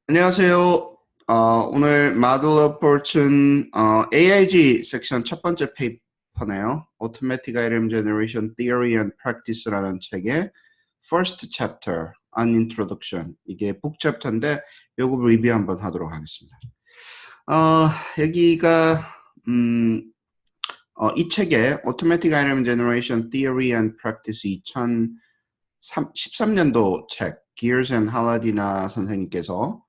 안녕하세요. 오늘 Model Approach는 AIG 섹션 첫 번째 페이퍼네요. Automatic Item Generation Theory and Practice라는 책의 First Chapter, An Introduction. 이게 북 챕터인데 요거 리뷰 한번 하도록 하겠습니다. 여기가 이 책의 Automatic Item Generation Theory and Practice 2013년도 책, Gears and Haladina 선생님께서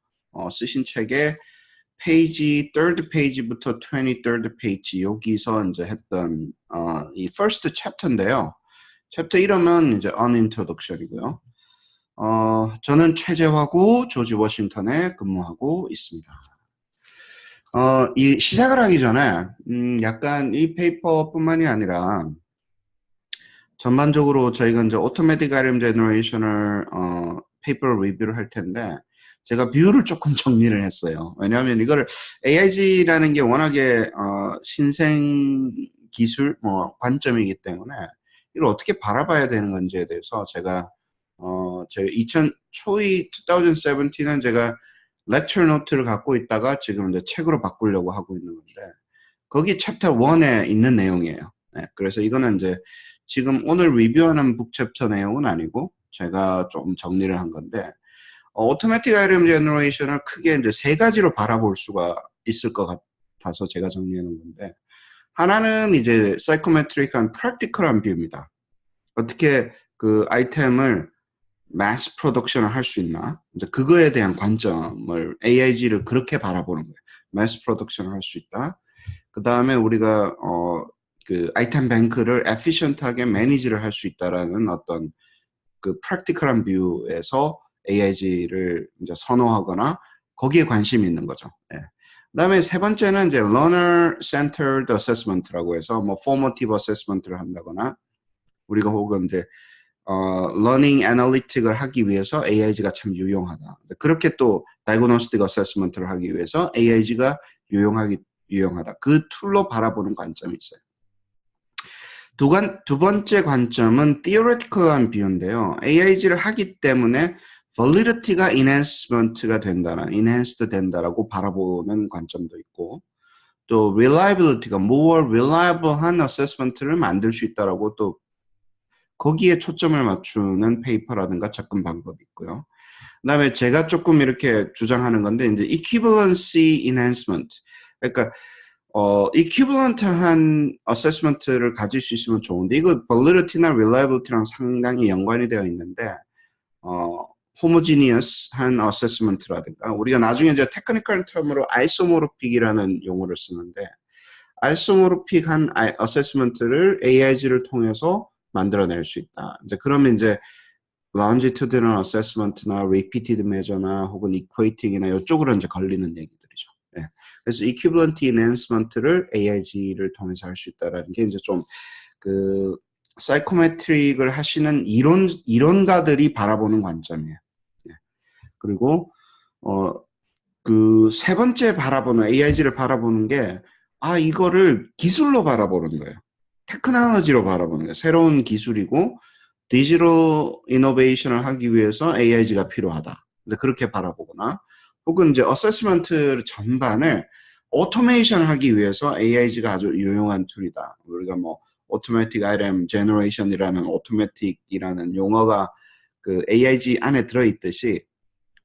쓰신 책의 페이지 3rd 페이지부터 23rd 페이지 여기서 이제 했던 이 first chapter인데요. 챕터 이름은 이제 An Introduction이고요. 저는 최재화고 조지 워싱턴에 근무하고 있습니다. 이 시작을 하기 전에 약간 이 페이퍼뿐만이 아니라 전반적으로 저희가 이제 Automatic Item Generation을 페이퍼를 리뷰를 할 텐데 제가 뷰를 조금 정리를 했어요. 왜냐하면 이거를 AIG라는 게 워낙에 신생 기술 관점이기 때문에 이걸 어떻게 바라봐야 되는 건지에 대해서 제가 제 2017은 제가 렉처 노트를 갖고 있다가 지금 이제 책으로 바꾸려고 하고 있는 건데 거기 챕터 1에 있는 내용이에요. 네, 그래서 이거는 이제 지금 오늘 리뷰하는 북 챕터 내용은 아니고 제가 좀 정리를 한 건데 오토매틱 아이템 제너레이션을 크게 이제 세 가지로 바라볼 수가 있을 것 같아서 제가 정리해 놓은 건데 하나는 이제 사이코메트릭한 프랙티컬한 뷰입니다. 어떻게 그 아이템을 마스 프로덕션을 할 수 있나? 이제 그거에 대한 관점을 AIG를 그렇게 바라보는 거예요. 마스 프로덕션을 할 수 있다. 그 다음에 우리가 그 아이템 뱅크를 에피션트하게 매니지를 할 수 있다라는 어떤 그 프랙티컬한 뷰에서 AIG를 이제 선호하거나 거기에 관심이 있는 거죠. 예. 그다음에 세 번째는 이제 Learner Centered Assessment라고 해서 뭐 Formative Assessment를 한다거나 우리가 혹은 이제 Learning Analytic을 하기 위해서 AIG가 참 유용하다. 그렇게 또 Diagnostic Assessment를 하기 위해서 AIG가 유용하다. 그 툴로 바라보는 관점이 있어요. 두 번째 관점은 theoretical한 뷰인데요. AIG를 하기 때문에 validity가 enhancement가 된다는, enhanced 된다라고 바라보는 관점도 있고, 또 reliability가 more reliable한 assessment를 만들 수 있다라고 또 거기에 초점을 맞추는 페이퍼라든가 접근 방법이 있고요. 그다음에 제가 조금 이렇게 주장하는 건데 이제 equivalency enhancement, 그러니까 equivalent한 assessment를 가질 수 있으면 좋은데 이거 validity나 reliability랑 상당히 연관이 되어 있는데 homogeneous한 assessment라든가 우리가 나중에 이제 테크니컬 term으로 isomorphic이라는 용어를 쓰는데 isomorphic한 assessment를 AIG를 통해서 만들어낼 수 있다. 이제 그러면 이제 longitudinal assessment나 repeated measure나 혹은 equating이나 이쪽으로 이제 걸리는 얘기들이죠. 예. 그래서 equivalent enhancement를 AIG를 통해서 할 수 있다라는 게 이제 좀 그 사이코메트릭을 하시는 이론가들이 바라보는 관점이에요. 예. 그리고 그 세 번째 바라보는 AIG를 바라보는 게 이거를 기술로 바라보는 거예요. 테크놀로지로 바라보는 거예요. 새로운 기술이고 디지털 이노베이션을 하기 위해서 AIG가 필요하다. 그렇게 바라보거나 혹은 이제 어세스먼트 전반을 오토메이션 하기 위해서 AIG가 아주 유용한 툴이다. 우리가 뭐 Automatic Item Generation이라는 Automatic이라는 용어가 그 AIG 안에 들어있듯이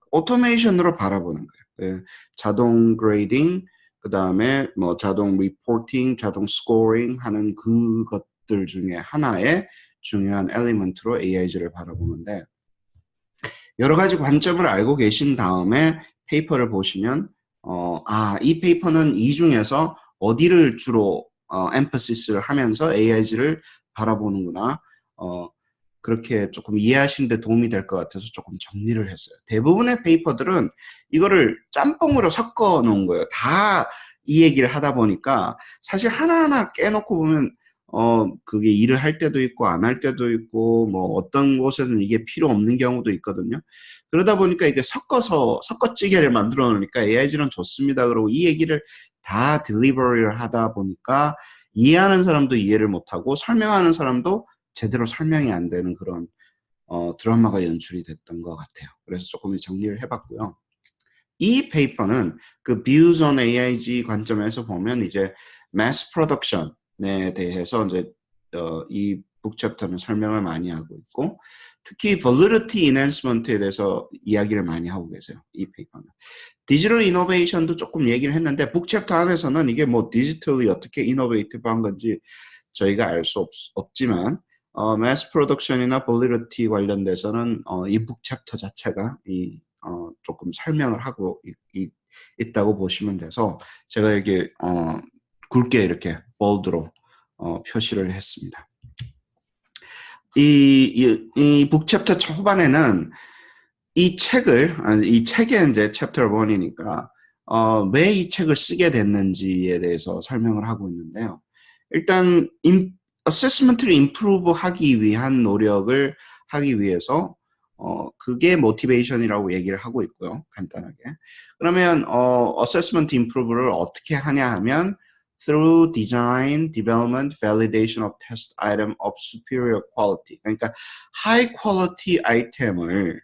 오토메이션으로 바라보는 거예요. 예, 자동 그레이딩, 그 다음에 뭐 자동 리포팅, 자동 스코어링 하는 그것들 중에 하나의 중요한 엘리먼트로 AIG를 바라보는데 여러 가지 관점을 알고 계신 다음에 페이퍼를 보시면 이 페이퍼는 이 중에서 어디를 주로 엠퍼시스를 하면서 AIG를 바라보는구나. 그렇게 조금 이해하시는 데 도움이 될 것 같아서 조금 정리를 했어요. 대부분의 페이퍼들은 이거를 짬뽕으로 섞어 놓은 거예요. 다 이 얘기를 하다 보니까 사실 하나하나 깨놓고 보면 그게 일을 할 때도 있고 안 할 때도 있고 뭐 어떤 곳에서는 이게 필요 없는 경우도 있거든요. 그러다 보니까 이게 섞어찌개를 만들어 놓으니까 AIG는 좋습니다. 그러고 이 얘기를 다 딜리버리를 하다 보니까 이해하는 사람도 이해를 못하고 설명하는 사람도 제대로 설명이 안 되는 그런 드라마가 연출이 됐던 것 같아요. 그래서 조금 정리를 해봤고요. 이 페이퍼는 그 Views on AIG 관점에서 보면 이제 mass production에 대해서 이제 이 북 챕터는 설명을 많이 하고 있고 특히 validity enhancement에 대해서 이야기를 많이 하고 계세요. 이 페이퍼는. 디지털 이노베이션도 조금 얘기를 했는데 북 챕터 안에서는 이게 뭐 디지털이 어떻게 이노베이티브한 건지 저희가 알 수 없지만 mass production이나 validity 관련돼서는 이 북 챕터 자체가 조금 설명을 하고 있다고 보시면 돼서 제가 이렇게 굵게 이렇게 볼드로 표시를 했습니다. 이 북 챕터 초반에는 이 책에 이제 챕터 1이니까 왜 이 책을 쓰게 됐는지에 대해서 설명을 하고 있는데요. 일단 어세스먼트를 임프루브 하기 위한 노력을 하기 위해서 그게 모티베이션이라고 얘기를 하고 있고요. 간단하게. 그러면 어세스먼트 임프루브를 어떻게 하냐 하면 through design, development, validation of test item of superior quality. 그러니까 high quality 아이템을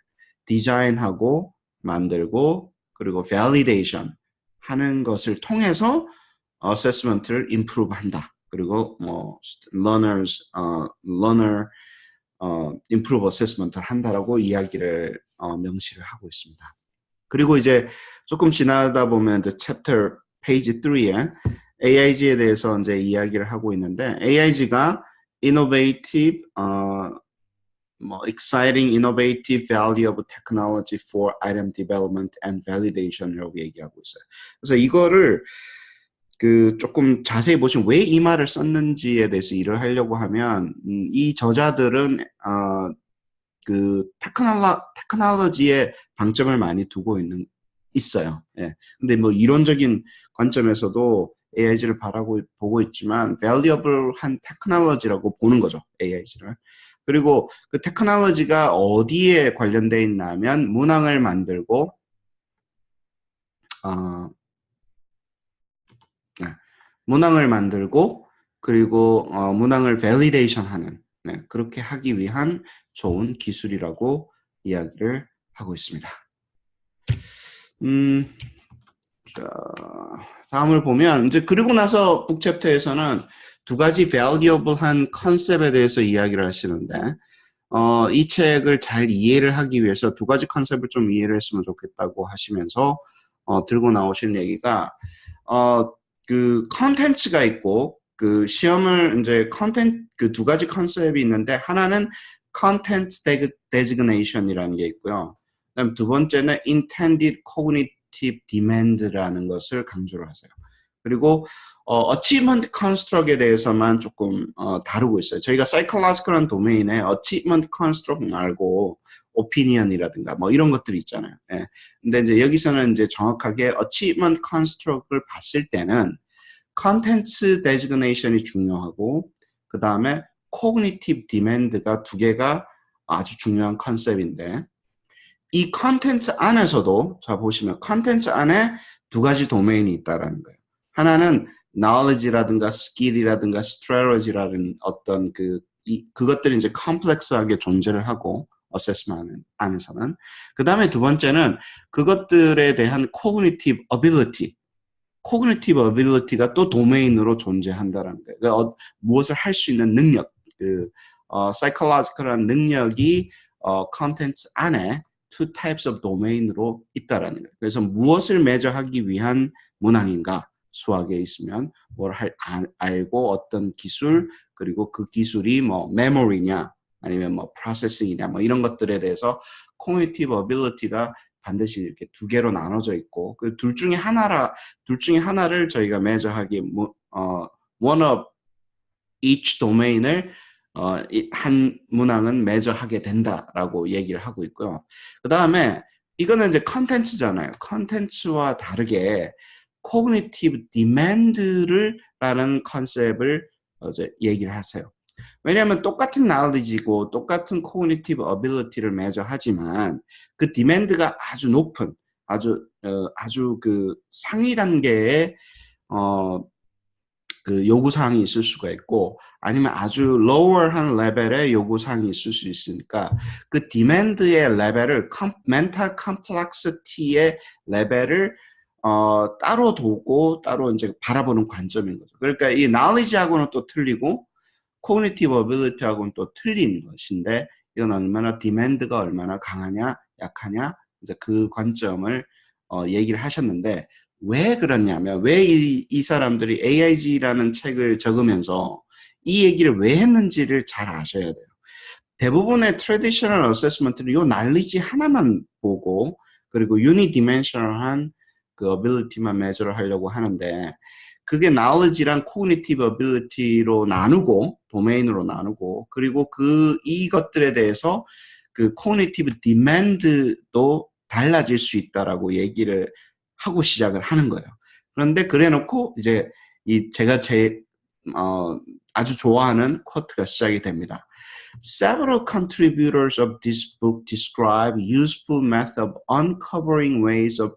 디자인하고 만들고 그리고 validation 하는 것을 통해서 assessment를 improve 한다. 그리고 뭐 learner improve assessment를 한다라고 이야기를 명시를 하고 있습니다. 그리고 이제 조금 지나다 보면 이제 챕터 페이지 3에 AIG에 대해서 이제 이야기를 하고 있는데 AIG가 innovative exciting, innovative value of technology for item development and validation이라고 얘기하고 있어요. 그래서 이거를 조금 자세히 보시면 왜 이 말을 썼는지에 대해서 일을 하려고 하면 이 저자들은 테크놀로지에 방점을 많이 두고 있어요. 예. 근데 뭐 이론적인 관점에서도 AIG를 보고 있지만 valuable한 테크놀로지라고 보는 거죠. AIG를. 그리고 그 테크놀로지가 어디에 관련되어 있냐면 문항을 만들고 그리고 문항을 밸리데이션하는 그렇게 하기 위한 좋은 기술이라고 이야기를 하고 있습니다. 자, 다음을 보면 이제 그리고 나서 북 챕터에서는 두 가지 valuable한 컨셉에 대해서 이야기를 하시는데 이 책을 잘 이해를 하기 위해서 두 가지 컨셉을 좀 이해를 했으면 좋겠다고 하시면서 들고 나오신 얘기가 그 컨텐츠가 있고 그 시험을 이제 그 두 가지 컨셉이 있는데 하나는 컨텐츠 데지그네이션이라는 게 있고요. 그다음 두 번째는 intended cognitive demand라는 것을 강조를 하세요. 그리고 achievement construct에 대해서만 조금 다루고 있어요. 저희가 psychological한 도메인에 achievement construct 말고 opinion이라든가 뭐 이런 것들이 있잖아요. 예. 근데 이제 여기서는 이제 정확하게 achievement construct을 봤을 때는 컨텐츠 데지그네이션이 중요하고 그 다음에 cognitive demand가 두 개가 아주 중요한 컨셉인데 이 컨텐츠 안에서도 자 보시면 컨텐츠 안에 두 가지 도메인이 있다라는 거예요. 하나는 knowledge라든가 skill이라든가 strategy라는 어떤 그것들이 이제 컴플렉스하게 존재를 하고 assessment 안에서는 그 다음에 두 번째는 그것들에 대한 cognitive ability가 또 도메인으로 존재한다라는 거예요. 그러니까 무엇을 할 수 있는 능력, psychological한 능력이 컨텐츠 안에 two types of domain으로 있다라는 거예요. 그래서 무엇을 매저하기 위한 문항인가? 수학에 있으면 뭘 알고 어떤 기술 그리고 그 기술이 뭐 memory냐 아니면 뭐 processing이냐 뭐 이런 것들에 대해서 cognitive ability가 반드시 이렇게 두 개로 나눠져 있고 그 둘 중에 하나를 저희가 매저하기 one of each domain을 한 문항은 매저하게 된다라고 얘기를 하고 있고요. 그 다음에 이거는 이제 컨텐츠잖아요. 컨텐츠와 다르게 cognitive demand라는 컨셉을 이제 얘기를 하세요. 왜냐하면 똑같은 knowledge이고 똑같은 cognitive ability를 매저하지만 그 demand가 아주 높은 아주 그 상위 단계의 그 요구사항이 있을 수가 있고 아니면 아주 lower한 레벨의 요구사항이 있을 수 있으니까 그 demand의 레벨을 mental complexity의 레벨을 따로 두고 따로 이제 바라보는 관점인 거죠. 그러니까 이 knowledge하고는 또 틀리고 cognitive ability하고는 또 틀린 것인데 이건 얼마나 demand가 얼마나 강하냐 약하냐 이제 그 관점을 얘기를 하셨는데 왜 그러냐면 왜 이 사람들이 AIG라는 책을 적으면서 이 얘기를 왜 했는지를 잘 아셔야 돼요. 대부분의 트래디셔널 어세스먼트는 요 날리지 하나만 보고 그리고 유니디멘셔널한 그 어빌리티만 메저를 하려고 하는데 그게 knowledge랑 cognitive ability로 나누고 도메인으로 나누고 그리고 이것들에 대해서 그 cognitive demand도 달라질 수 있다라고 얘기를 하고 시작을 하는 거예요. 그런데 그래놓고 이제 제가 아주 좋아하는 쿼트가 시작이 됩니다. Several contributors of this book describe useful method of uncovering ways of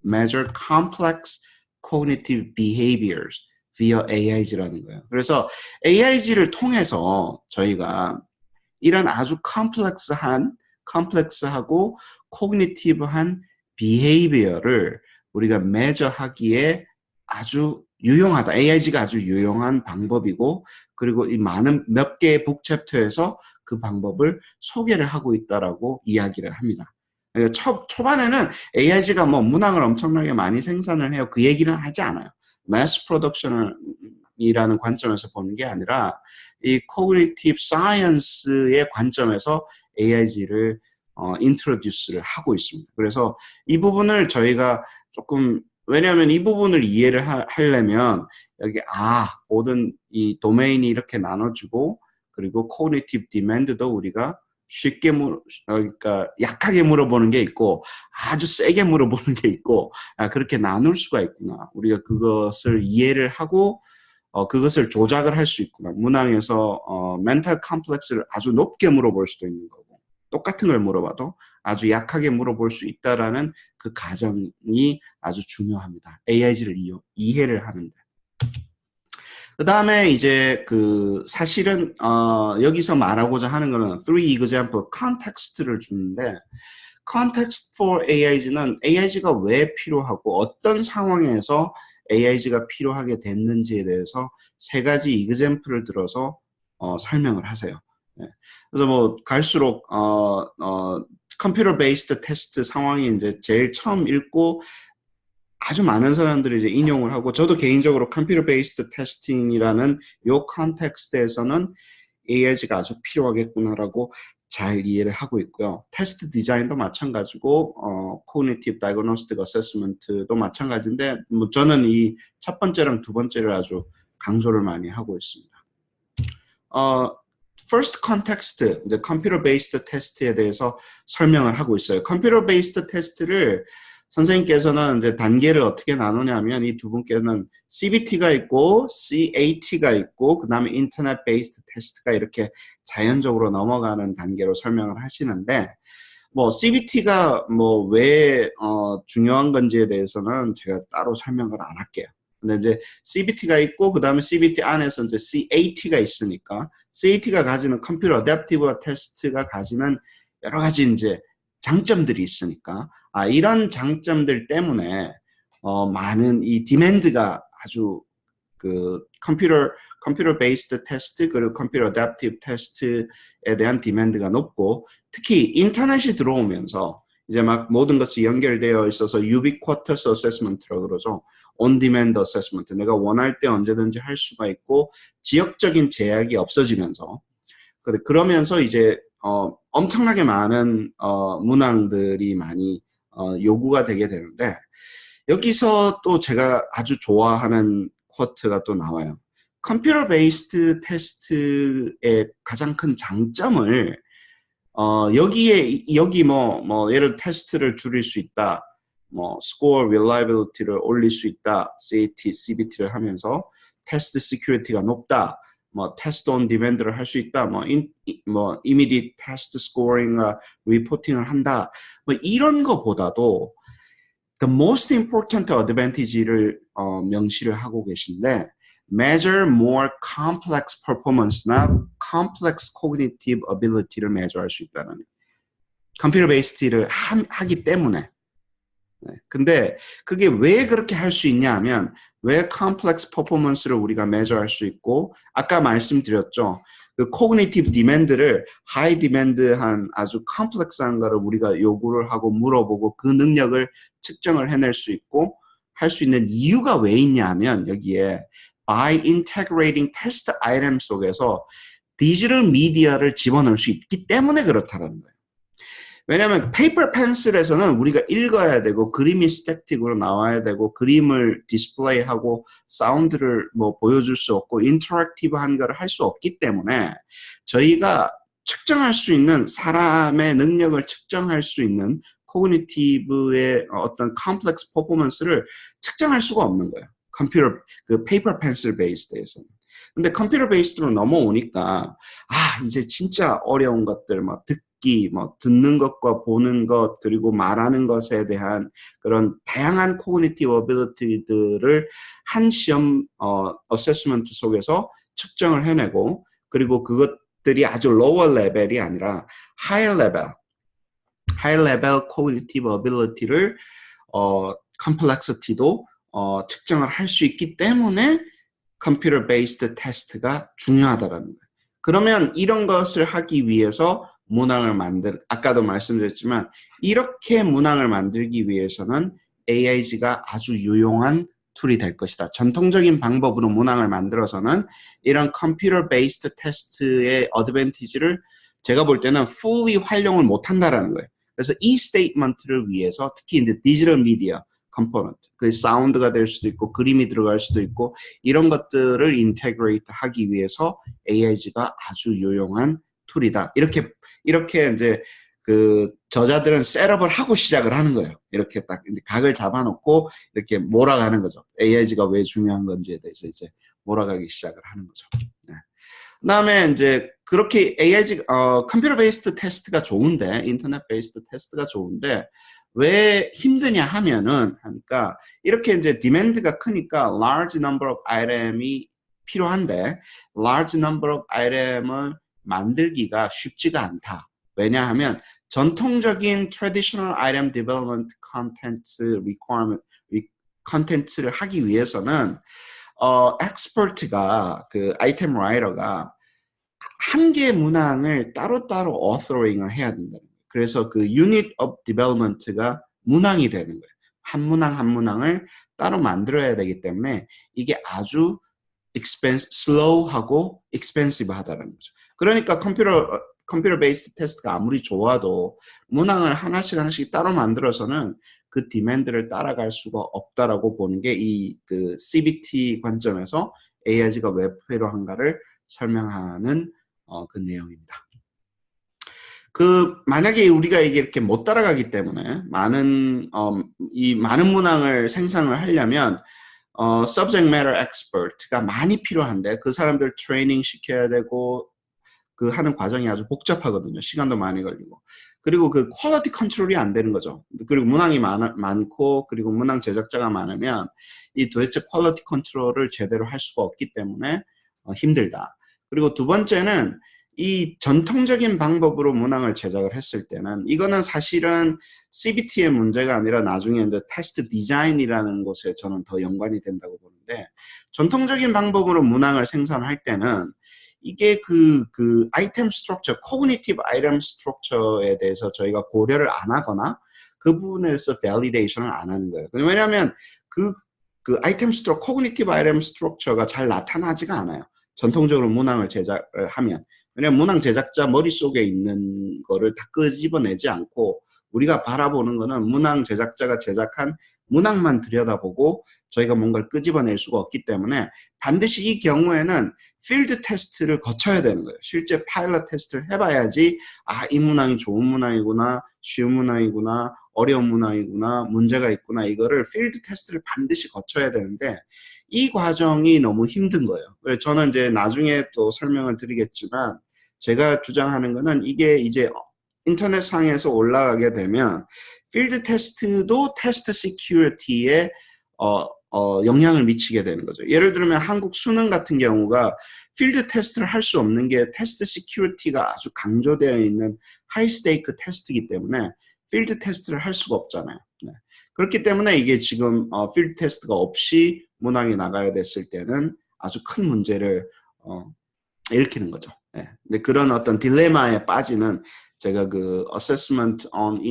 measure complex cognitive behaviors via AIG라는 거예요. 그래서 AIG를 통해서 저희가 이런 아주 컴플렉스하고 cognitive한 behavior를 우리가 measure하기에 아주 유용하다. AIG가 아주 유용한 방법이고 그리고 이 많은 몇 개의 북챕터에서 그 방법을 소개를 하고 있다라고 이야기를 합니다. 초반에는 AIG가 뭐 문항을 엄청나게 많이 생산을 해요. 그 얘기는 하지 않아요. mass production이라는 관점에서 보는 게 아니라 이 cognitive science의 관점에서 AIG를 introduce를 하고 있습니다. 그래서 이 부분을 저희가 조금 왜냐하면 이 부분을 이해를 하려면 여기 모든 이 도메인이 이렇게 나눠지고 그리고 cognitive demand도 우리가 쉽게 그러니까 약하게 물어보는 게 있고 아주 세게 물어보는 게 있고 그렇게 나눌 수가 있구나. 우리가 그것을 이해를 하고 그것을 조작을 할 수 있구나. 문항에서 멘탈 컴플렉스를 아주 높게 물어볼 수도 있는 거고 똑같은 걸 물어봐도 아주 약하게 물어볼 수 있다라는 그 가정이 아주 중요합니다. AIG를 이해를 하는데. 그 다음에 이제 사실은 여기서 말하고자 하는 거는 three example context를 주는데 context for AIG는 AIG가 왜 필요하고 어떤 상황에서 AIG가 필요하게 됐는지에 대해서 세 가지 example을 들어서 설명을 하세요. 네. 그래서 뭐 갈수록 컴퓨터 베이스드 테스트 상황이 이제 제일 처음 읽고 아주 많은 사람들이 이제 인용을 하고 저도 개인적으로 컴퓨터 베이스드 테스팅이라는 요 컨텍스트에서는 AIG가 아주 필요하겠구나라고 잘 이해를 하고 있고요. 테스트 디자인도 마찬가지고 Cognitive Diagnostic Assessment도 마찬가지인데 뭐 저는 이 첫 번째랑 두 번째를 아주 강조를 많이 하고 있습니다. First context, 이제 Computer Based Test에 대해서 설명을 하고 있어요. Computer Based Test를 선생님께서는 이제 단계를 어떻게 나누냐면 이 두 분께는 CBT가 있고 CAT가 있고 그 다음에 Internet Based Test가 이렇게 자연적으로 넘어가는 단계로 설명을 하시는데 뭐 CBT가 뭐 왜 중요한 건지에 대해서는 제가 따로 설명을 안 할게요. 근데 이제 CBT가 있고 그 다음에 CBT 안에서 이제 CAT가 있으니까 CAT가 가지는 컴퓨터 어댑티브 테스트가 가지는 여러 가지 이제 장점들이 있으니까 이런 장점들 때문에 많은 이 디맨드가 아주 컴퓨터 베이스드 테스트 그리고 컴퓨터 어댑티브 테스트에 대한 디맨드가 높고 특히 인터넷이 들어오면서 이제 막 모든 것이 연결되어 있어서 ubiquitous assessment라고 그러죠. on demand assessment. 내가 원할 때 언제든지 할 수가 있고 지역적인 제약이 없어지면서 그러면서 이제 엄청나게 많은 문항들이 많이 요구가 되게 되는데 여기서 또 제가 아주 좋아하는 쿼트가 또 나와요. 컴퓨터 베이스드 테스트의 가장 큰 장점을 여기 뭐 예를 들어 테스트를 줄일 수 있다. 뭐 score reliability를 올릴 수 있다. CAT, CBT를 하면서 테스트 시큐리티가 높다. 뭐 테스트 온 디맨드를 할 수 있다. 뭐 immediate test scoring 리포팅을 한다. 뭐 이런 거보다도 the most important advantage를 명시를 하고 계신데 measure more complex performance나 complex cognitive ability를 measure할 수 있다는 컴퓨터 베이스드를 하기 때문에. 네. 근데 그게 왜 그렇게 할 수 있냐 하면 왜 컴플렉스 퍼포먼스를 우리가 measure할 수 있고 아까 말씀드렸죠. 그 cognitive demand를 high demand한 아주 컴플렉스한 거를 우리가 요구를 하고 물어보고 그 능력을 측정을 해낼 수 있고 할 수 있는 이유가 왜 있냐 하면 여기에 by integrating test item 속에서 디지털 미디어를 집어넣을 수 있기 때문에 그렇다는 거예요. 왜냐하면 페이퍼 펜슬에서는 우리가 읽어야 되고 그림이 스태틱으로 나와야 되고 그림을 디스플레이하고 사운드를 뭐 보여줄 수 없고 인터랙티브한 거를 할 수 없기 때문에 저희가 측정할 수 있는 사람의 능력을 측정할 수 있는 코그니티브의 어떤 컴플렉스 퍼포먼스를 측정할 수가 없는 거예요. 컴퓨터 그 페이퍼 펜슬 베이스드에서는. 근데 컴퓨터 베이스드로 넘어오니까 이제 진짜 어려운 것들 뭐 듣기, 뭐 듣는 것과 보는 것 그리고 말하는 것에 대한 그런 다양한 코그니티브 어빌리티들을 한 시험 어세스먼트 속에서 측정을 해내고 그리고 그것들이 아주 로어 레벨이 아니라 하이 레벨 코그니티브 어빌리티를 컴플렉시티도 측정을 할 수 있기 때문에 컴퓨터 베이스드 테스트가 중요하다는 거예요. 그러면 이런 것을 하기 위해서 문항을 아까도 말씀드렸지만 이렇게 문항을 만들기 위해서는 AIG가 아주 유용한 툴이 될 것이다. 전통적인 방법으로 문항을 만들어서는 이런 컴퓨터 베이스드 테스트의 어드밴티지를 제가 볼 때는 fully 활용을 못한다라는 거예요. 그래서 이 스테이트먼트를 위해서 특히 이제 디지털 미디어 컴포넌트, 그 사운드가 될 수도 있고 그림이 들어갈 수도 있고 이런 것들을 인테그레이트 하기 위해서 AIG가 아주 유용한 툴이다. 이렇게 이제 그 저자들은 셋업을 하고 시작을 하는 거예요. 이렇게 딱 이제 각을 잡아놓고 이렇게 몰아가는 거죠. AIG가 왜 중요한 건지에 대해서 이제 몰아가기 시작을 하는 거죠. 네. 그다음에 이제 그렇게 AIG 컴퓨터 베이스드 테스트가 좋은데 인터넷 베이스드 테스트가 좋은데 왜 힘드냐 하면은 하니까 이렇게 이제 디맨드가 크니까 large number of item이 필요한데 large number of item을 만들기가 쉽지가 않다. 왜냐하면 전통적인 traditional item development content requirement 컨텐츠를 하기 위해서는 엑스퍼트가 그 아이템 라이터가 한 개의 문항을 따로따로 authoring을 해야 된다. 그래서 그 unit of development가 문항이 되는 거예요. 한 문항 한 문항을 따로 만들어야 되기 때문에 이게 아주 slow하고 expensive하다는 거죠. 그러니까 컴퓨터 베이스 테스트가 아무리 좋아도 문항을 하나씩 따로 만들어서는 그 디맨드를 따라갈 수가 없다라고 보는 게 이 그 CBT 관점에서 AIG가 왜 필요한가를 설명하는 그 내용입니다. 만약에 우리가 이게 이렇게 못 따라가기 때문에 많은 문항을 생성을 하려면 subject matter expert가 많이 필요한데 그 사람들 트레이닝 시켜야 되고 그 하는 과정이 아주 복잡하거든요. 시간도 많이 걸리고. 그리고 그 퀄리티 컨트롤이 안 되는 거죠. 그리고 문항이 많고 그리고 문항 제작자가 많으면 이 도대체 퀄리티 컨트롤을 제대로 할 수가 없기 때문에 힘들다. 그리고 두 번째는 이 전통적인 방법으로 문항을 제작을 했을 때는 이거는 사실은 CBT의 문제가 아니라 나중에 이제 테스트 디자인이라는 곳에 저는 더 연관이 된다고 보는데 전통적인 방법으로 문항을 생산할 때는 이게 그 아이템 스트럭처, 코그니티브 아이템 스트럭처에 대해서 저희가 고려를 안 하거나 그 부분에서 밸리데이션을 안 하는 거예요. 왜냐하면 그 아이템 스트럭처, 코그니티브 아이템 스트럭처가 잘 나타나지가 않아요. 전통적으로 문항을 제작을 하면. 왜냐하면 문항 제작자 머릿속에 있는 거를 다 끄집어내지 않고 우리가 바라보는 거는 문항 제작자가 제작한 문항만 들여다보고 저희가 뭔가를 끄집어낼 수가 없기 때문에 반드시 이 경우에는 필드 테스트를 거쳐야 되는 거예요. 실제 파일럿 테스트를 해봐야지 이 문항이 좋은 문항이구나, 쉬운 문항이구나, 어려운 문항이구나, 문제가 있구나 이거를 필드 테스트를 반드시 거쳐야 되는데 이 과정이 너무 힘든 거예요. 그래서 저는 이제 나중에 또 설명을 드리겠지만 제가 주장하는 거는 이게 이제 인터넷 상에서 올라가게 되면 필드 테스트도 테스트 시큐리티의 영향을 미치게 되는 거죠. 예를 들면 한국 수능 같은 경우가 필드 테스트를 할 수 없는 게 테스트 시큐리티가 아주 강조되어 있는 하이 스테이크 테스트이기 때문에 필드 테스트를 할 수가 없잖아요. 네. 그렇기 때문에 이게 지금 필드 테스트가 없이 문항이 나가야 됐을 때는 아주 큰 문제를 일으키는 거죠. 네. 근데 그런 어떤 딜레마에 빠지는 제가 그 assessment on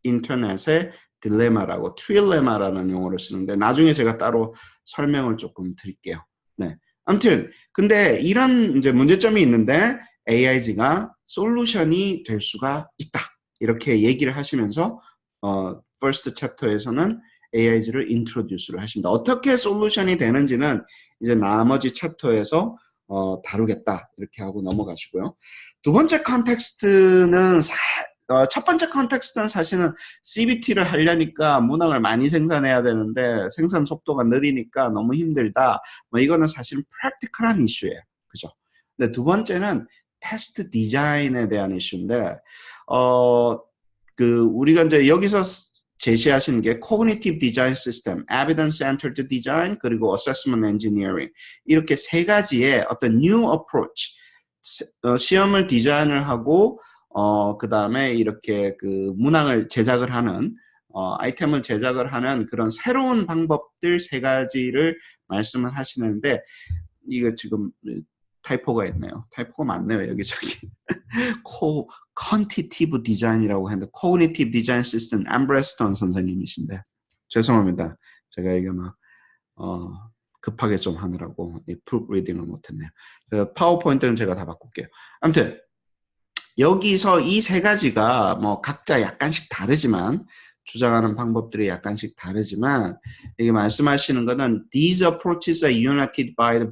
internet의 딜레마라고 트윌레마라는 용어를 쓰는데 나중에 제가 따로 설명을 조금 드릴게요. 네. 아무튼 근데 이런 이제 문제점이 있는데 AIG가 솔루션이 될 수가 있다. 이렇게 얘기를 하시면서 first chapter에서는 AIG를 introduce를 하십니다. 어떻게 솔루션이 되는지는 이제 나머지 챕터에서 다루겠다 이렇게 하고 넘어가시고요. 두 번째 컨텍스트는 첫 번째 컨텍스트는 사실은 CBT를 하려니까 문항을 많이 생산해야 되는데 생산 속도가 느리니까 너무 힘들다. 뭐 이거는 사실은 프랙티컬한 이슈예요. 그죠? 근데 두 번째는 테스트 디자인에 대한 이슈인데 우리가 이제 여기서 제시하시는 게 Cognitive Design System, Evidence Centered Design, 그리고 Assessment Engineering 이렇게 세 가지의 어떤 New Approach 시험을 디자인을 하고 그 다음에 이렇게 그 문항을 제작을 하는 아이템을 제작을 하는 그런 새로운 방법들 세 가지를 말씀을 하시는데 이거 지금 타이포가 있네요. 타이포가 많네요. 여기저기. 퀀티티브 디자인이라고 했는데 Cognitive Design System 앰브레스턴 선생님이신데 죄송합니다. 제가 이게 막 급하게 좀 하느라고 이 프룹 리딩을 못했네요. 파워포인트는 제가 다 바꿀게요. 아무튼 여기서 이 세 가지가 뭐 각자 약간씩 다르지만 주장하는 방법들이 약간씩 다르지만 이게 말씀하시는 거는 these approaches are united by a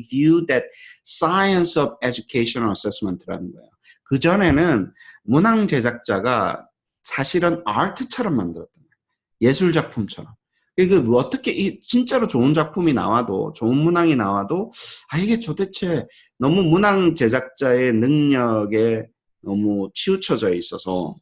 view that science of educational assessment라는 거예요. 그 전에는 문항 제작자가 사실은 아트처럼 만들었던 거예요. 예술 작품처럼. 이게 어떻게 진짜로 좋은 작품이 나와도 좋은 문항이 나와도 이게 도대체 너무 문항 제작자의 능력에 너무 치우쳐져 있어서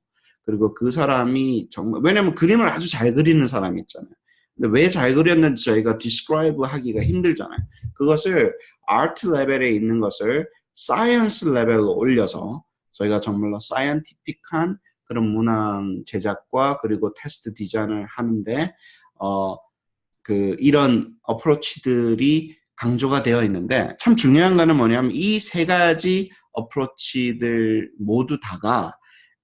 그리고 그 사람이 정말 왜냐면 그림을 아주 잘 그리는 사람이 있잖아요. 근데 왜 잘 그렸는지 저희가 디스크라이브 하기가 힘들잖아요. 그것을 아트 레벨에 있는 것을 사이언스 레벨로 올려서 저희가 정말로 사이언티픽한 그런 문항 제작과 그리고 테스트 디자인을 하는데 이런 어프로치들이 강조가 되어 있는데 참 중요한 거는 뭐냐면 이 세 가지 어프로치들 모두 다가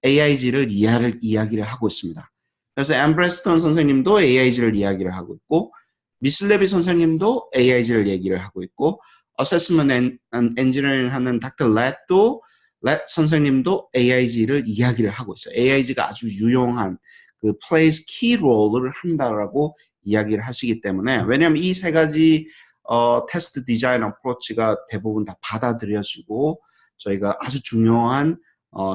AIG를 이야기를 하고 있습니다. 그래서 앰브레스턴 선생님도 AIG를 이야기를 하고 있고 미슬레비 선생님도 AIG를 얘기를 하고 있고 어세스먼트 엔지니어링 하는 닥터 렛도 렛 선생님도 AIG를 이야기를 하고 있어요. AIG가 아주 유용한 그 plays key role을 한다라고 이야기를 하시기 때문에 왜냐하면 이 세 가지 테스트 디자인 어프로치가 대부분 다 받아들여지고 저희가 아주 중요한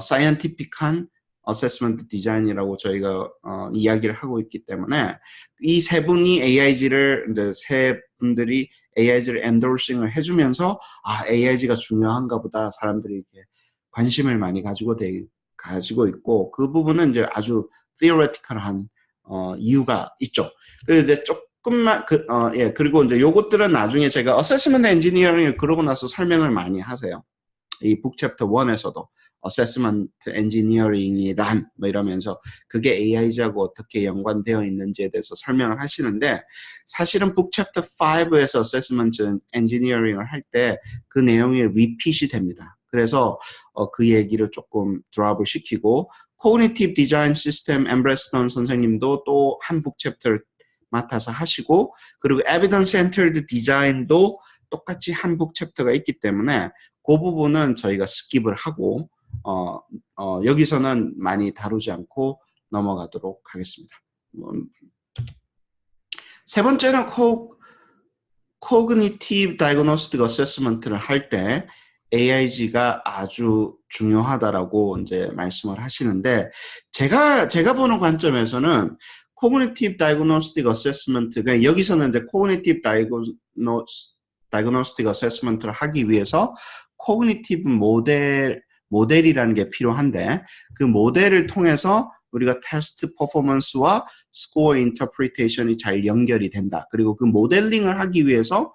사이언티픽한 어세스먼트 디자인이라고 저희가 이야기를 하고 있기 때문에 이 세 분이 AIG를 이제 세 분들이 AIG를 엔도싱을 해주면서 AIG가 중요한가 보다 사람들이 이렇게 관심을 많이 가지고 있고 그 부분은 이제 아주 theoretical한 이유가 있죠. 그래서 이제 조금만 그리고 이제 요것들은 나중에 제가 어세스먼트 엔지니어링을 그러고 나서 설명을 많이 하세요. 이 북 챕터 1에서도 어세스먼트 엔지니어링이란 뭐 이러면서 그게 AIG하고 어떻게 연관되어 있는지에 대해서 설명을 하시는데 사실은 북 챕터 5에서 어세스먼트 엔지니어링을 할 때 그 내용이 리핏이 됩니다. 그래서 그 얘기를 조금 드랍을 시키고 Cognitive Design System 앰브레스턴 선생님도 또 한 북 챕터를 맡아서 하시고 그리고 Evidence Centered Design도 똑같이 한 북 챕터가 있기 때문에 그 부분은 저희가 스킵을 하고 여기서는 많이 다루지 않고 넘어가도록 하겠습니다. 세 번째는 Cognitive Diagnostic Assessment를 할 때 AIG가 아주 중요하다라고 이제 말씀을 하시는데 제가 보는 관점에서는 Cognitive Diagnostic Assessment 그러니까 여기서는 이제 Cognitive Diagnostic Assessment를 하기 위해서 Cognitive 모델이라는 게 필요한데 그 모델을 통해서 우리가 테스트 퍼포먼스와 스코어 인터프리테이션이 잘 연결이 된다. 그리고 그 모델링을 하기 위해서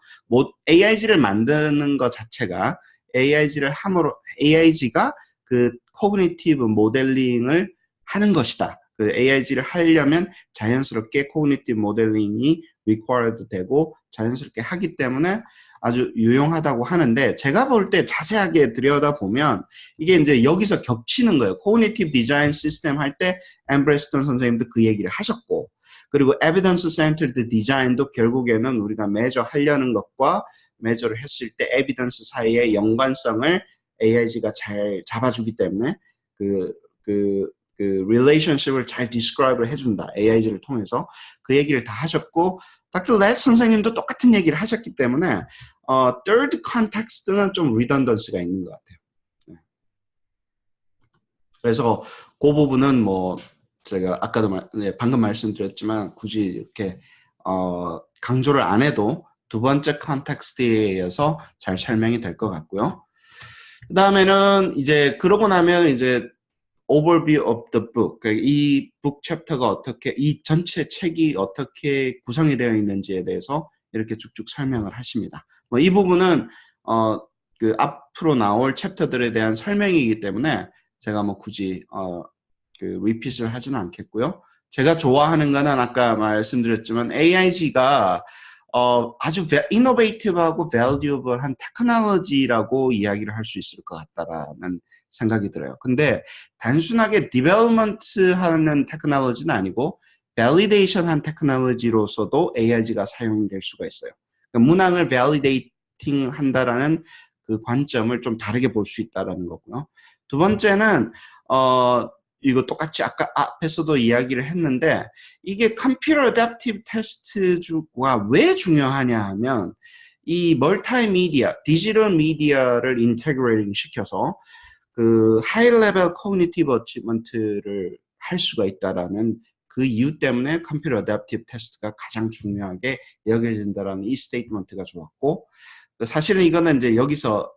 AIG를 만드는 것 자체가 AIG가 그 코그니티브 모델링을 하는 것이다. 그 AIG를 하려면 자연스럽게 코그니티브 모델링이 required 되고 자연스럽게 하기 때문에 아주 유용하다고 하는데 제가 볼 때 자세하게 들여다보면 이게 이제 여기서 겹치는 거예요. 코그니티브 디자인 시스템 할 때 엠브레스턴 선생님도 그 얘기를 하셨고 그리고 에비던스 센터드 디자인도 결국에는 우리가 매저 하려는 것과 매저를 했을 때 에비던스 사이의 연관성을 AIG가 잘 잡아주기 때문에 그 relationship을 잘 describe를 해준다. AIG를 통해서 그 얘기를 다 하셨고 닥터 레스 선생님도 똑같은 얘기를 하셨기 때문에 third context는 좀 redundancy가 있는 것 같아요. 네. 그래서 그 부분은 뭐 제가 아까도 방금 말씀드렸지만 굳이 이렇게 강조를 안 해도 두 번째 컨텍스트에 의해서 잘 설명이 될 것 같고요. 그 다음에는 이제 그러고 나면 이제 overview of the book. 이 북 챕터가 어떻게, 이 전체 책이 어떻게 구성이 되어 있는지에 대해서 이렇게 쭉쭉 설명을 하십니다. 뭐 이 부분은 그 앞으로 나올 챕터들에 대한 설명이기 때문에 제가 뭐 굳이 그 리핏을 하지는 않겠고요. 제가 좋아하는 거는 아까 말씀드렸지만 AIG가 아주 이노베이티브하고 밸류어블한 테크놀로지라고 이야기를 할 수 있을 것 같다라는 생각이 들어요. 근데 단순하게 디벨롭먼트하는 테크놀로지는 아니고 밸리데이션한 테크놀로지로서도 AIG가 사용될 수가 있어요. 그러니까 문항을 밸리데이팅 한다라는 그 관점을 좀 다르게 볼 수 있다라는 거고요. 두 번째는 이거 똑같이 아까 앞에서도 이야기를 했는데 이게 컴퓨터 어댑티브 테스트가 왜 중요하냐 하면 이 멀티미디어, 디지털 미디어를 인테그레이팅 시켜서 그 하이 레벨 코그니티브 어치먼트를 할 수가 있다라는 그 이유 때문에 컴퓨터 어댑티브 테스트가 가장 중요하게 여겨진다라는 이 스테이트먼트가 좋았고 사실은 이거는 이제 여기서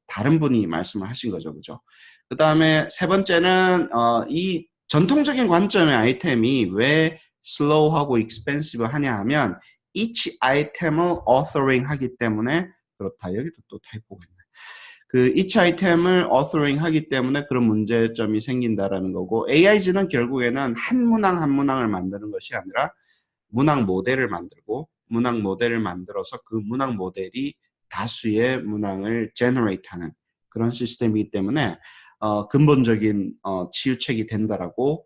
다른 분이 말씀을 하신 거죠, 그죠? 그 다음에 세 번째는 이 전통적인 관점의 아이템이 왜 슬로우하고 익스펜시브 하냐 하면 each 아이템을 authoring 하기 때문에 그렇다. 여기도 또 타이포가 있네. 그 each 아이템을 authoring 하기 때문에 그런 문제점이 생긴다라는 거고 AIG는 결국에는 한 문항 한 문항을 만드는 것이 아니라 문항 모델을 만들고 문항 모델을 만들어서 그 문항 모델이 다수의 문항을 제너레이트하는 그런 시스템이기 때문에 근본적인 치유책이 된다라고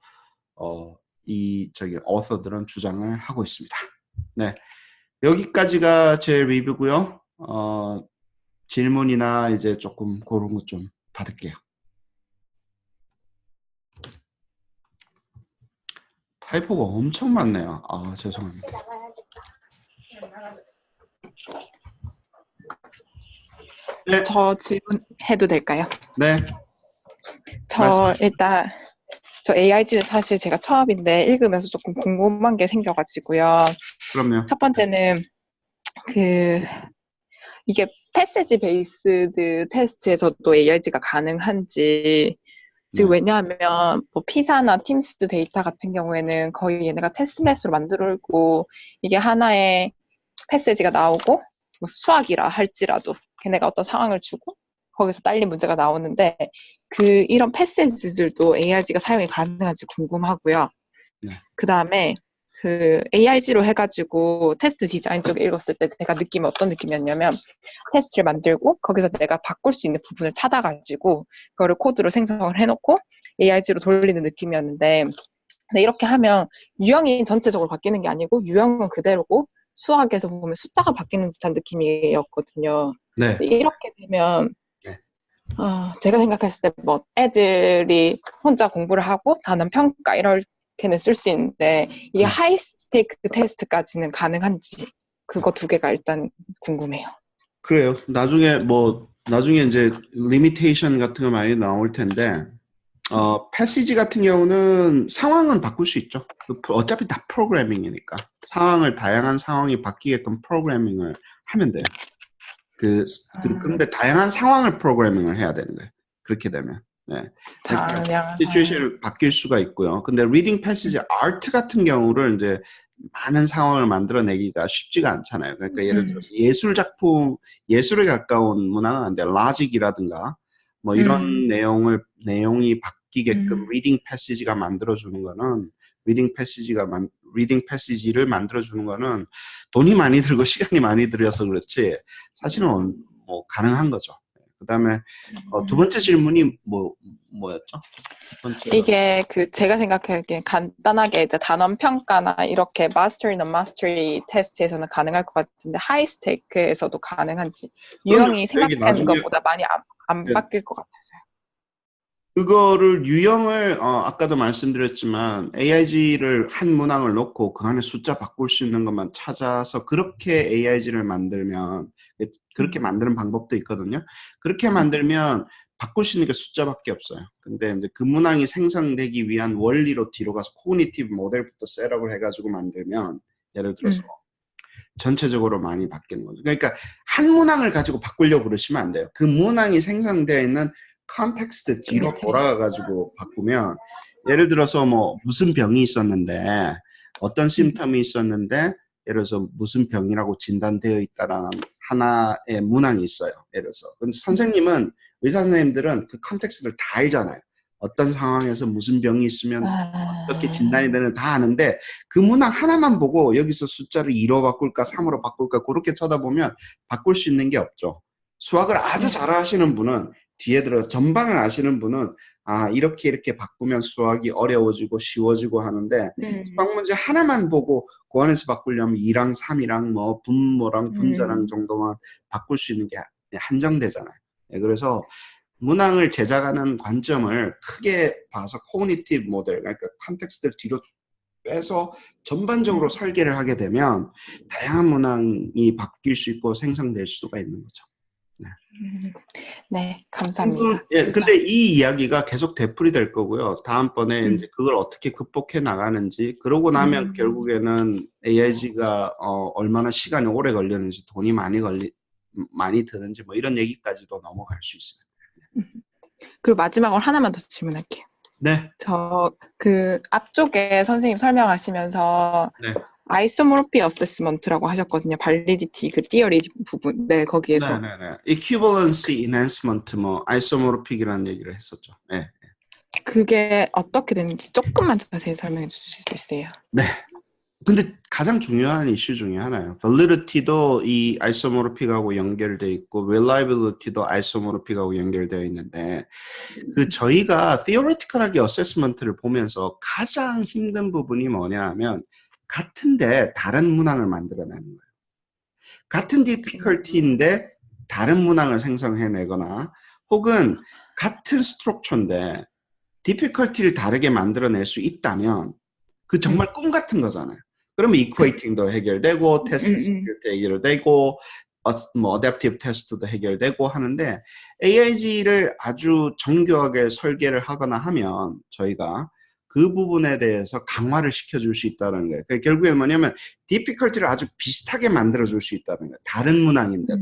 이 어서들은 주장을 하고 있습니다. 네, 여기까지가 제 리뷰고요. 질문이나 이제 조금 그런 것 좀 받을게요. 타이포가 엄청 많네요. 아, 죄송합니다. 네. 저 질문해도 될까요? 네. 일단 저 AIG는 사실 제가 처음인데 읽으면서 조금 궁금한 게 생겨가지고요. 그럼요. 첫 번째는 이게 패세지 베이스드 테스트에서도 AIG가 가능한지 지금 왜냐하면 뭐 피사나 팀스 데이터 같은 경우에는 거의 얘네가 테스트넷으로 만들고 이게 하나의 패세지가 나오고 뭐 수학이라 할지라도 걔네가 어떤 상황을 주고 거기서 딸린 문제가 나오는데 이런 패세지들도 AIG가 사용이 가능한지 궁금하고요. 그 다음에 AIG로 해가지고 테스트 디자인 쪽에 읽었을 때 제가 어떤 느낌이었냐면 테스트를 만들고 거기서 내가 바꿀 수 있는 부분을 찾아가지고 그거를 코드로 생성을 해놓고 AIG로 돌리는 느낌이었는데 근데 이렇게 하면 유형이 전체적으로 바뀌는 게 아니고 유형은 그대로고 수학에서 보면 숫자가 바뀌는 듯한 느낌이었거든요. 네. 이렇게 되면 제가 생각했을 때 뭐 애들이 혼자 공부를 하고 단원 평가 이렇게는 쓸 수 있는데 이게 하이 스테이크 테스트까지는 가능한지 그거 두 개가 일단 궁금해요. 그래요. 나중에 이제 리미테이션 같은 거 많이 나올 텐데 패시지 같은 경우는 상황은 바꿀 수 있죠. 어차피 다 프로그래밍이니까 상황을 다양한 상황이 바뀌게끔 프로그래밍을 하면 돼요. 근데 다양한 상황을 프로그래밍을 해야 되는 거예요. 그렇게 되면. 네. 그러니까 다양한 시츄에이션을 바뀔 수가 있고요. 근데 리딩 패시지 아트 같은 경우를 이제 많은 상황을 만들어내기가 쉽지가 않잖아요. 그러니까 예를 들어서 예술 작품, 예술에 가까운 문화가 이제 라직이라든가 뭐 이런 내용이 바뀌게끔 리딩 패시지가 만들어주는 거는 리딩 패시지를 만들어주는 거는 돈이 많이 들고 시간이 많이 들여서 그렇지 사실은 뭐 가능한 거죠. 그다음에 두 번째 질문이 뭐였죠? 두 번째가 이게 그 제가 생각하기엔 간단하게 이제 단원 평가나 이렇게 마스터리나 마스터리 테스트에서는 가능할 것 같은데 하이 스테이크에서도 가능한지 그러면 유형이 여기 생각하는 나중에 것보다 많이 안 바뀔 것 같아서요. 그거를 유형을 아까도 말씀드렸지만 AIG를 한 문항을 놓고 그 안에 숫자 바꿀 수 있는 것만 찾아서 그렇게 AIG를 만들면 그렇게 만드는 방법도 있거든요. 그렇게 만들면 바꿀 수 있는 게 숫자밖에 없어요. 근데 이제 그 문항이 생성되기 위한 원리로 뒤로 가서 코그니티브 모델부터 셋업을 해가지고 만들면 예를 들어서 전체적으로 많이 바뀌는 거죠. 그러니까 한 문항을 가지고 바꾸려고 그러시면 안 돼요. 그 문항이 생성되어 있는 컨텍스트 뒤로 돌아가가지고 바꾸면 예를 들어서 뭐 무슨 병이 있었는데 어떤 심텀이 있었는데 예를 들어서 무슨 병이라고 진단되어 있다라는 하나의 문항이 있어요. 예를 들어서 근데 선생님은 의사 선생님들은 그 컨텍스트를 다 알잖아요. 어떤 상황에서 무슨 병이 있으면 어떻게 진단이 되는 다 아는데 그 문항 하나만 보고 여기서 숫자를 2로 바꿀까 3으로 바꿀까 그렇게 쳐다보면 바꿀 수 있는 게 없죠. 수학을 아주 잘 하시는 분은 뒤에 들어서 전반을 아시는 분은 이렇게 바꾸면 수학이 어려워지고 쉬워지고 하는데 수학 문제 하나만 보고 그 안에서 바꾸려면 2랑 3이랑 뭐 분모랑 분자랑 정도만 바꿀 수 있는 게 한정되잖아요. 그래서 문항을 제작하는 관점을 크게 봐서 코그니티브 모델, 그러니까 컨텍스트를 뒤로 빼서 전반적으로 설계를 하게 되면 다양한 문항이 바뀔 수 있고 생성될 수가 있는 거죠. 네, 감사합니다. 근데 이 이야기가 계속 되풀이될 거고요. 다음번에 이제 그걸 어떻게 극복해 나가는지, 그러고 나면 결국에는 AIG가 얼마나 시간이 오래 걸리는지, 돈이 많이 드는지, 뭐 이런 얘기까지도 넘어갈 수 있어요. 그리고 마지막으로 하나만 더 질문할게요. 네. 저 그 앞쪽에 선생님 설명하시면서 네. 아이소모피 어세스먼트라고 하셨거든요. 발리디티 그 티어리 부분. 네, 거기에서. 네네네. Equivalency Enhancement, 뭐 아이소모르픽이라는 얘기를 했었죠. 네. 그게 어떻게 되는지 조금만 자세히 설명해 주실 수 있어요? 네. 근데 가장 중요한 이슈 중에 하나예요. Validity도 이 아이소모르픽하고 연결돼 있고, Reliability도 아이소모르픽하고 연결되어 있는데, 저희가 theoretical하게 어세스먼트를 보면서 가장 힘든 부분이 뭐냐 하면, 같은데 다른 문항을 만들어내는 거예요. 같은 difficulty인데 다른 문항을 생성해내거나, 혹은 같은 스트럭처인데 difficulty를 다르게 만들어낼 수 있다면, 그 정말 꿈 같은 거잖아요. 그러면 equating도 해결되고, 테스트 시큐리티 해결되고, 뭐 adaptive 테스트도 해결되고 하는데 AIG를 아주 정교하게 설계를 하거나 하면 저희가 그 부분에 대해서 강화를 시켜줄 수 있다는 거예요. 그러니까 결국에 뭐냐면 difficulty를 아주 비슷하게 만들어줄 수 있다는 거예요. 다른 문항인데도.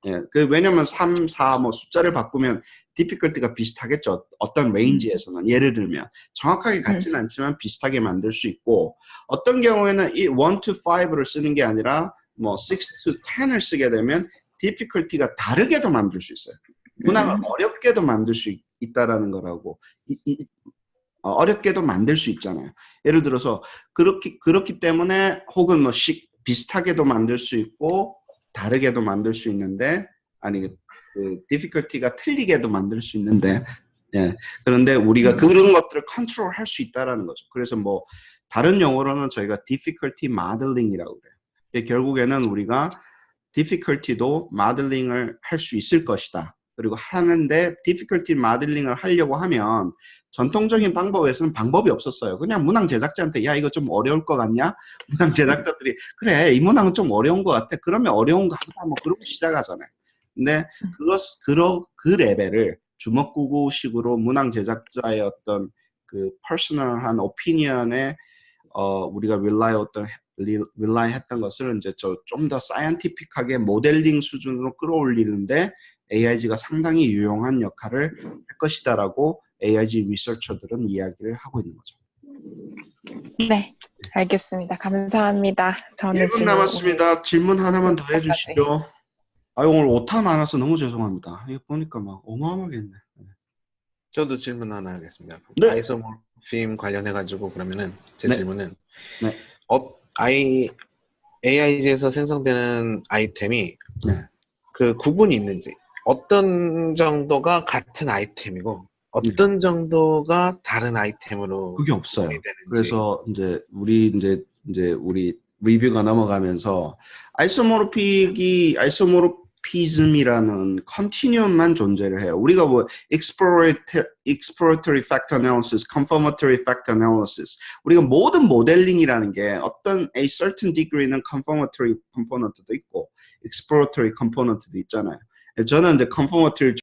예, 왜냐면 3, 4, 뭐 숫자를 바꾸면 difficulty가 비슷하겠죠. 어떤 레인지에서는. 예를 들면. 정확하게 같지는 않지만 비슷하게 만들 수 있고, 어떤 경우에는 1 to 5를 쓰는 게 아니라, 뭐, 6 to 10을 쓰게 되면 difficulty가 다르게도 만들 수 있어요. 문항을 어렵게도 만들 수 있다라는 거라고. 어렵게도 만들 수 있잖아요. 예를 들어서, 그렇기 때문에, 혹은 뭐, 비슷하게도 만들 수 있고, 다르게도 만들 수 있는데, 그 difficulty가 틀리게도 만들 수 있는데, 예. 그런데 우리가 그런 것들을 컨트롤할 수 있다라는 거죠. 그래서 뭐 다른 용어로는 저희가 difficulty modeling이라고 그래요. 결국에는 우리가 difficulty도 모델링을 할 수 있을 것이다. 그리고 하는데 difficulty 모델링을 하려고 하면 전통적인 방법에서는 방법이 없었어요. 그냥 문항 제작자한테 야 이거 좀 어려울 것 같냐? 문항 제작자들이 그래 이 문항은 좀 어려운 것 같아. 그러면 어려운 거 하자 뭐 그러고 시작하잖아요. 근데 그 레벨을 주먹구구식으로 문항 제작자의 어떤 그 퍼스널한 오피니언에 우리가 릴라이 했던 것을 이제 좀 더 사이언티픽하게 모델링 수준으로 끌어올리는데 AIG가 상당히 유용한 역할을 할 것이다라고 AIG 리서처들은 이야기를 하고 있는 거죠. 네, 알겠습니다. 감사합니다. 저는 1분 남았습니다. 질문 하나만 더 여기까지. 해주시죠. 오늘 오타 많아서 너무 죄송합니다. 이거 보니까 막 어마어마하게 했네. 저도 질문 하나 하겠습니다. 네. 아이소모피즘 관련해가지고 그러면은 제 네. 질문은 네. AIG에서 생성되는 아이템이 네. 그 구분이 있는지, 어떤 정도가 같은 아이템이고 어떤 정도가 다른 아이템으로 그게 없어요. 구분이 되는지. 그래서 이제 우리 리뷰가 넘어가면서 아이소모르피즘이라는 컨티뉴엄만 존재를 해요. 우리가 뭐 exploratory factor analysis, confirmatory factor analysis, 우리가 모든 모델링이라는 게 어떤 a certain degree는 confirmatory component도 있고 exploratory component도 있잖아요. 저는 이제 confirmatory